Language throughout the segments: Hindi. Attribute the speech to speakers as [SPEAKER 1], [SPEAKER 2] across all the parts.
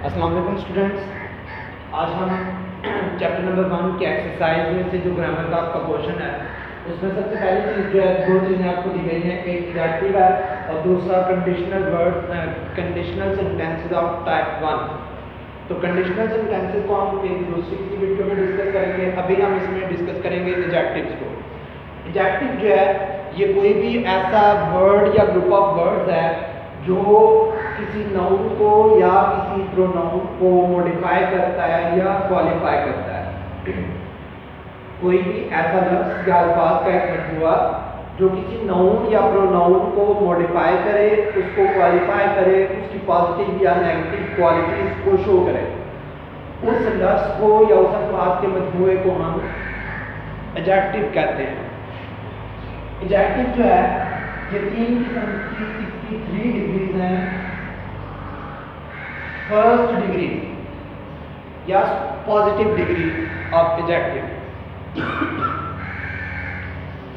[SPEAKER 1] अस्सलाम वालेकुम स्टूडेंट्स, आज हम चैप्टर नंबर 1 के एक्सरसाइज में से जो ग्रामर का आपका क्वेश्चन है उसमें सबसे पहली चीज़ जो है, दो चीज़ें आपको दी गई हैं, एक एडजेक्टिव है और दूसरा conditional word conditional sentences of type 1। तो कंडीशनल सेंटेंसेस को हम एक दूसरी किसी वीडियो में डिस्कस करेंगे। अभी हम इसमें डिस्कस करेंगे एडजेक्टिव्स को। एडजेक्टिव जो है ये कोई भी ऐसा वर्ड या ग्रुप ऑफ वर्ड्स है जो किसी नाउन को या किसी प्रोनाउन को मॉडिफाई करता है या क्वालिफाई करता है। कोई भी ऐसा लफ्ज़ या अल्फाज का एक मजमूआ जो किसी नाउन या प्रोनाउन को मॉडिफाई करे, उसको क्वालिफाई करे, उसकी पॉजिटिव या नेगेटिव क्वालिटीज को शो करे, उस लफ्ज़ को या उस अल्फाज के मजमूए को हम एडजेक्टिव कहते हैं। एडजेक्टिव जो है ये तीन किस्म की, इसकी 3 डिग्रीज हैं। फर्स्ट डिग्री या positive degree of adjective,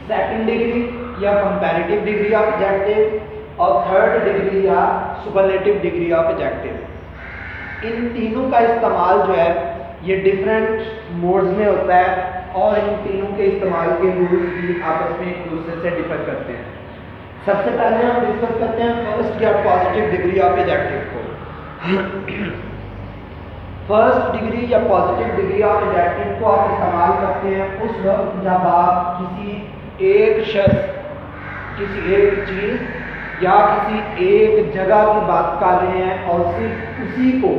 [SPEAKER 1] second degree या कंपैरेटिव डिग्री ऑफ एडजेक्टिव और थर्ड डिग्री या सुपरलेटिव डिग्री ऑफ एडजेक्टिव। इन तीनों का इस्तेमाल जो है ये डिफरेंट मोड्स में होता है और इन तीनों के इस्तेमाल के रूल्स भी आपस में एक दूसरे से डिफर करते हैं। सबसे पहले हम डिस्कस करते हैं फर्स्ट या पॉजिटिव डिग्री ऑफ एडजेक्टिव को। फर्स्ट डिग्री या पॉजिटिव डिग्री ऑफ एडजेक्टिव को आप इस्तेमाल करते हैं उस वक्त जब आप किसी एक शख्स, किसी एक चीज या किसी एक जगह की बात कर रहे हैं और सिर्फ उसी को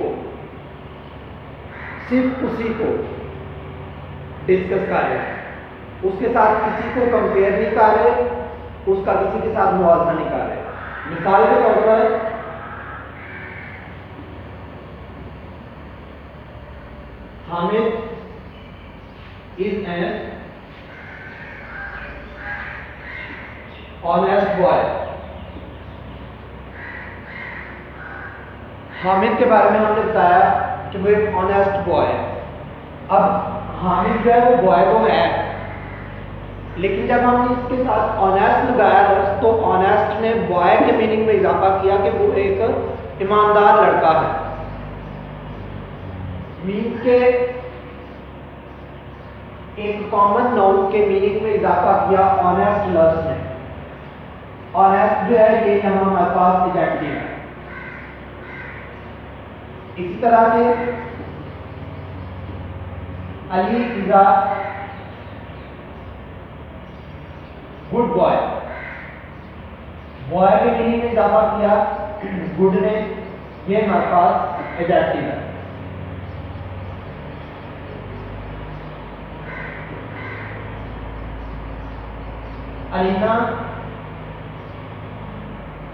[SPEAKER 1] डिस्कस कर रहे हैं, उसके साथ किसी को कंपेयर नहीं कर रहे, उसका किसी के साथ मुआवजा नहीं कर रहे। मिसाल के तौर पर Hamid is an honest boy. Hamid के बारे में हमने बताया कि वो एक ऑनेस्ट बॉय है। अब हामिद जो है वो बॉय तो है, लेकिन जब हमने इसके साथ ऑनेस्ट लगाया लफ्ज़ तो ऑनेस्ट ने बॉय के मीनिंग में इजाफा किया कि वो एक ईमानदार लड़का है। मीन के एक कॉमन नाउन के मीनिंग में इजाफा किया ऑनेस्ट लफ्ज़ ने। ऑनेस्ट जो है ये यहाँ हमारे पास एडजेक्टिव है। इसी तरह से Ali is a good boy, boy के मीनिंग में इजाफा किया गुड ने, ये हमारे पास एडजेक्टिव है। Alina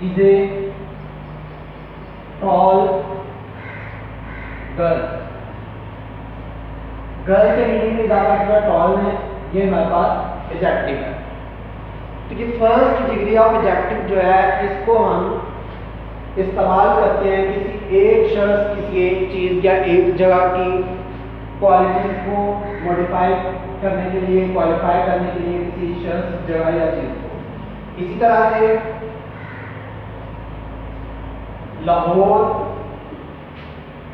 [SPEAKER 1] is a tall girl, girl के मीनिंग में इजाफा किया टॉल ने, ये हमारे पास एडजेक्टिव है। तो ये फर्स्ट डिग्री ऑफ एडजेक्टिव जो है इसको हम इस्तेमाल करते हैं किसी एक शख्स, किसी एक चीज़ या एक जगह की क्वालिटीज को मॉडिफाई करने के लिए, क्वालिफाई करने के लिए किसी शख्स, जगह या चीज़ को। इसी तरह से Lahore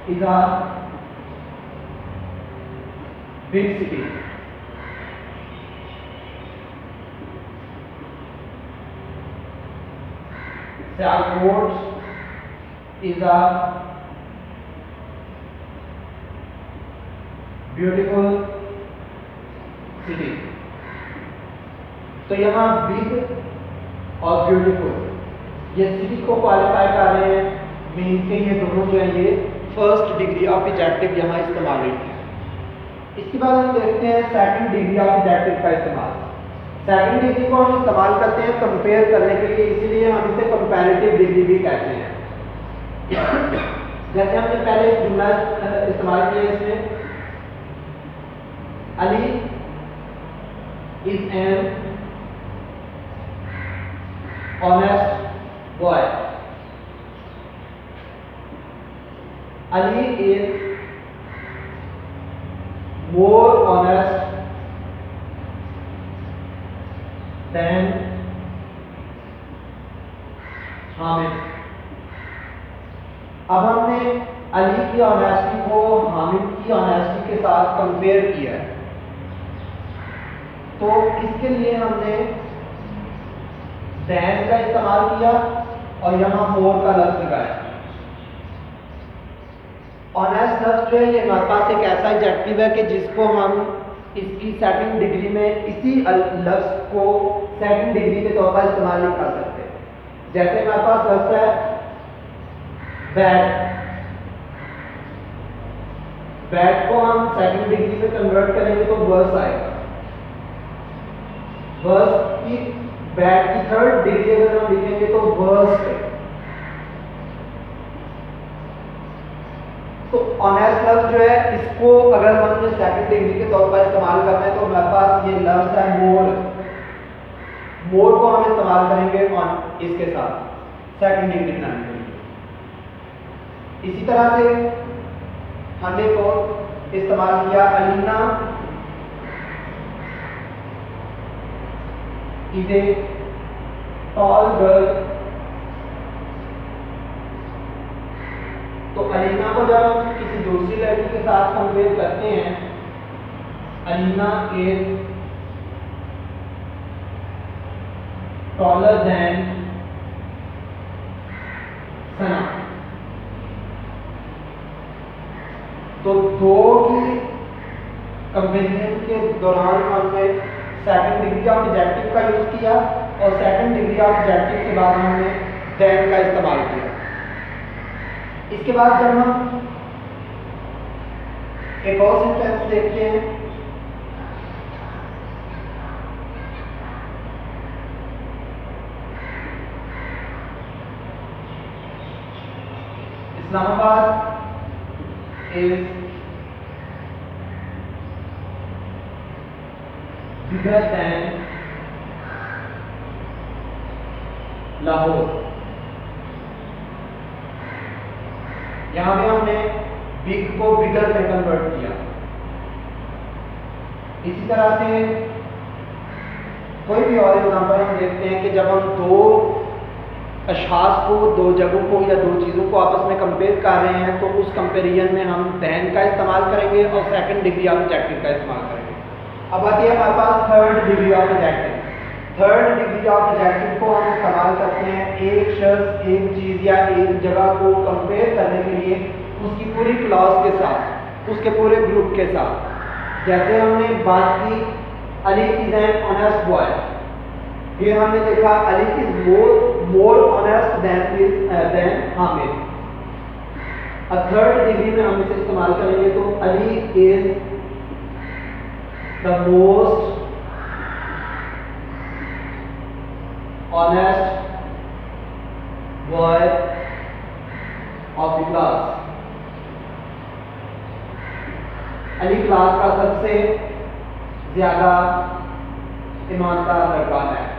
[SPEAKER 1] is a big city, Sialkot is a beautiful city. तो यहाँ बिग और ब्यूटीफुल ये सिटी को क्वालिफाई कर रहे हैं, मीन के ये दोनों जो है ये फर्स्ट डिग्री ऑफ एडजेक्टिव यहाँ इस्तेमाल होती है। इसके बाद हम देखते हैं सेकंड डिग्री ऑफ एडजेक्टिव का इस्तेमाल। सेकंड डिग्री को हम इस्तेमाल करते हैं कंपेयर करने के लिए, इसीलिए हम इसे कंपैरेटिव डिग्री भी कहते हैं। जैसे हमने पहले एक जुमला इस्तेमाल किया इसमें, Ali is an honest boy. Ali is more honest than Hamid। अब हमने अली की ऑनेस्टी को हामिद की ऑनेस्टी के साथ कंपेयर किया है। तो इसके लिए हमने दैन का इस्तेमाल किया और यहाँ मोर का लफ्ज लगाया। ऑनेस्ट लफ्ज जो है ये हमारे पास एक ऐसा एडजेक्टिव है कि जिसको हम इसकी सेकंड डिग्री में इसी लफ्ज को सेकंड डिग्री के तौर पर इस्तेमाल नहीं कर सकते। जैसे हमारे पास लफ्ज है बैड, बैड को हम सेकंड डिग्री में कन्वर्ट करेंगे तो वर्स आएगा। वर्स की बैड की थर्ड डिग्री अगर हम लिखेंगे तो वर्स्ट है। तो ऑनेस्ट लफ्ज जो है इसको अगर हमने सेकंड डिग्री के तौर पर इस्तेमाल करना है तो हमारे पास ये लफ्ज है मोर। मोर को हम इस्तेमाल करेंगे ऑन इसके साथ सेकंड डिग्री बनाने के लिए। इसी तरह से हमने को इस्तेमाल किया Alina is a tall girl. तो अलीना को जब हम किसी दूसरी लड़की के साथ कंपेयर करते हैं, अलीना इज टॉलर देन सना। तो दो की कंपेरिजन के दौरान हमने सेकंड डिग्री ऑफ एडजेक्टिव का यूज किया और सेकंड डिग्री ऑफ एडजेक्टिव के बाद हमने देन का इस्तेमाल किया। इसके बाद जब हम एक और सेंटेंस देखते हैं, Islamabad is bigger than Lahore. यहां पे हमने बिग को बिगर में कन्वर्ट किया। इसी तरह से कोई भी और एग्जांपल हम देखते हैं कि जब हम दो अशखास को, दो जगहों को या दो चीज़ों को आपस में कंपेयर कर रहे हैं तो उस कंपेरिजन में हम देन का इस्तेमाल करेंगे और सेकंड डिग्री ऑफ एडजेक्टिव का इस्तेमाल करेंगे। अब आती है हमारे पास third degree of adjective. Third degree of adjective को हम इस्तेमाल करते हैं एक शख्स, एक चीज़ या एक जगह को कंपेयर करने के लिए उसकी पूरी क्लॉज के साथ, उसके पूरे ग्रुप के साथ। जैसे हमने बात की Ali is an honest boy, फिर हमने देखा Ali is more honest than Hamid. अब थर्ड डिग्री में हम इसे इस्तेमाल करेंगे तो Ali is the most honest boy of the class. Ali class का सबसे ज्यादा ईमानदार लड़का है।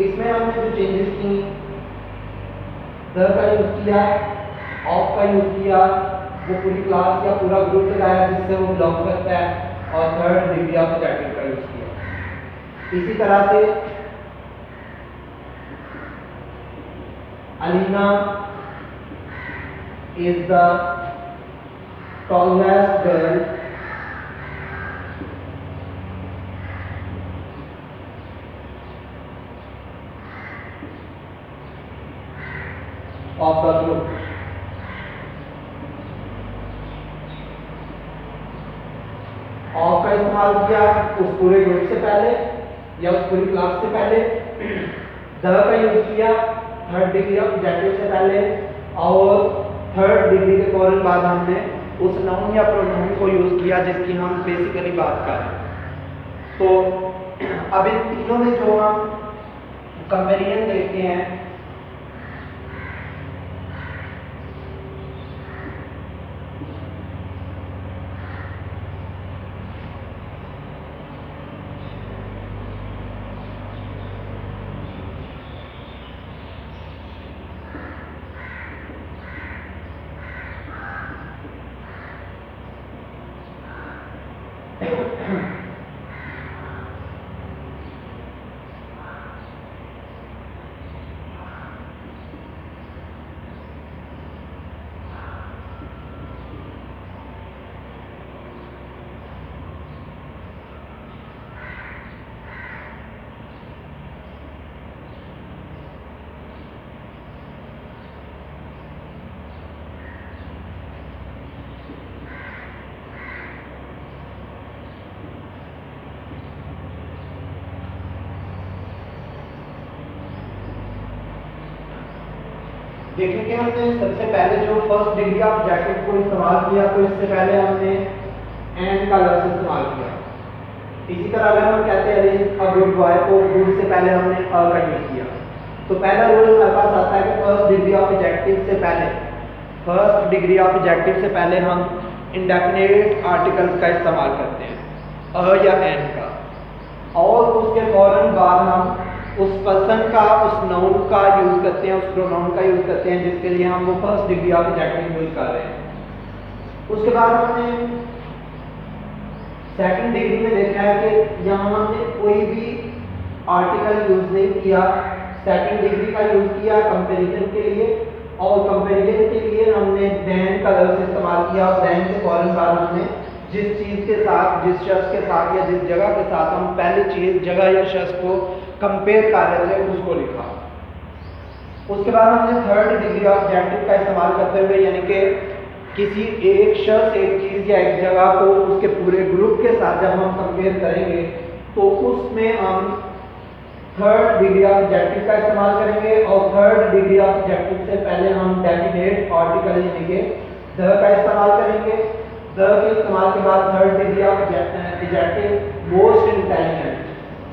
[SPEAKER 1] इसमें हमने जो चेंजेस की, द का यूज किया, ऑफ का यूज किया, वो पूरी क्लास या पूरा ग्रुप लगाया जिससे वो बिलोंग करता है, और थर्ड डिग्री ऑफ एडजेक्टिव का यूज किया। इसी तरह से Alina is the tallest girl of the group। Of का इस्तेमाल किया उस पूरे ग्रुप से पहले या उस पूरी क्लास से पहले, द का यूज किया थर्ड डिग्री ऑफ एडजेक्टिव से पहले, और थर्ड डिग्री के फौरन बाद हमने उस नाउन या प्रोनाउन को यूज किया जिसकी हम बेसिकली बात कर रहे हैं। तो अब इन तीनों में जो हम कंपेरिजन देखते हैं, देखेंगे हमने सबसे पहले जो फर्स्ट डिग्री ऑफ एडजेक्टिव को इस्तेमाल किया, तो इससे पहले हमने एंड का लफ्ज़ इस्तेमाल किया। इसी तरह अगर हम कहते हैं अ गुड बॉय, तो गुड से पहले हमने अ का यूज़ किया। तो पहला रूल हमारे पास आता है कि फर्स्ट डिग्री ऑफ एडजेक्टिव से पहले हम इंडेफिनिट आर्टिकल्स का इस्तेमाल करते हैं, अ या एन का, और उसके फौरन बाद हम उस पर्सन का, उस नाउन का यूज़ करते हैं, उस प्रोनाउन का यूज़ करते हैं जिसके लिए हम वो first degree of adjective use कर रहे हैं। उसके बाद हमने सेकंड डिग्री में देखा है कि यहाँ हमने कोई भी आर्टिकल यूज़ नहीं किया, सेकंड डिग्री का यूज़ किया कंपैरिजन के लिए, और कंपैरिजन के लिए हमने देन का लफ्ज़ इस्तेमाल किया, और देन के फौरन बाद हमने जिस चीज़ के साथ, जिस शख्स के साथ या जिस जगह के साथ हम पहली चीज़, जगह या शख्स को कंपेयर कर रहे थे उसको लिखा। उसके बाद हमने थर्ड डिग्री ऑफ एडजेक्टिव का इस्तेमाल करते हुए, यानी कि किसी एक शख्स, एक चीज़ या एक जगह को उसके पूरे ग्रुप के साथ जब हम कंपेयर करेंगे तो उसमें हम थर्ड डिग्री ऑफ एडजेक्टिव का इस्तेमाल करेंगे, और थर्ड डिग्री ऑफ एडजेक्टिव से पहले हम डेफिनेट आर्टिकल यानी कि द का इस्तेमाल करेंगे। द के इस्तेमाल के बाद third degree of adjective most intelligent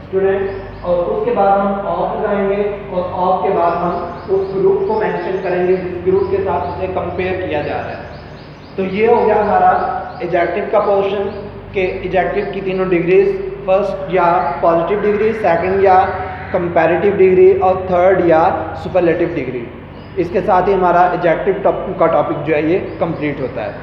[SPEAKER 1] student, और उसके बाद हम ऑफ लगाएंगे, और ऑफ के बाद हम उस ग्रुप को मेंशन करेंगे जिस ग्रुप के साथ उसे कंपेयर किया जा रहा है। तो ये हो गया हमारा एडजेक्टिव का पोर्शन के एडजेक्टिव की तीनों डिग्रीज, फर्स्ट या पॉजिटिव डिग्री, सेकंड या कंपैरेटिव डिग्री, और थर्ड या सुपरलेटिव डिग्री। इसके साथ ही हमारा एडजेक्टिव का टॉपिक जो है ये कंप्लीट होता है।